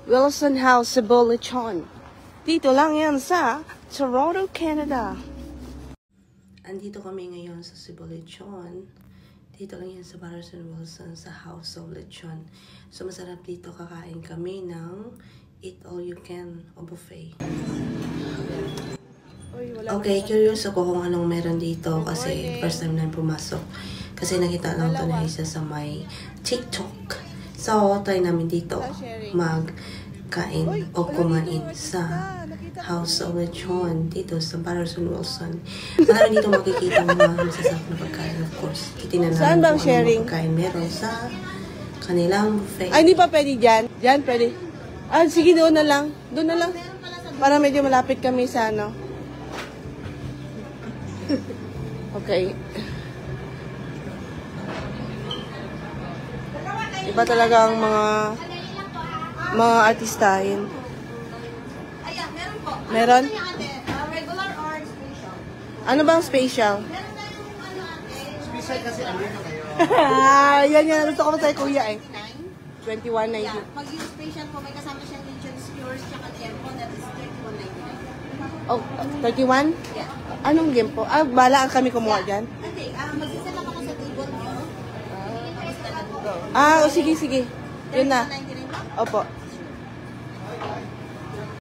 Wilson House, Cebu, Lechon. Dito lang yan sa Toronto, Canada. Andito kami ngayon sa Cebu, Lechon. Dito lang yan sa Patterson Wilson sa House of Lechon. So masarap dito, kakain kami ng eat all you can o buffet. Okay, curious ako kung anong meron dito kasi first time na pumasok. Kasi nakita lang ito na isa sa may TikTok. So, try namin dito magkain o kumain sa House of Lechon dito sa Patterson Wilson. Marami dito makikita mga masasarap na pagkain, of course. Titignan namin saan bang sharing? Pagkain meron sa kanilang buffet. Ay, hindi pa pwede dyan? Dyan, pwede. Ah, sige, doon na lang. Doon na lang. Para medyo malapit kami sa ano. Okay. Iba talaga ang mga artistahin. Ayan, meron po. Meron? Regular or special? Ano bang special? Meron tayong ano ate. Special kasi ano na kayo. Yan. Gusto ko sa kuya eh. 21.90. Yeah, pag yung special po, may kasama siyang Legion's Pures tsaka Tempo, that is 31.99. Oh, 31? Yeah. Anong game po? Ah, bala kami kumuha dyan. Ate, magsisa lang ako sa table niyo. Ah, sige. Yun na. 31.99 po? Opo.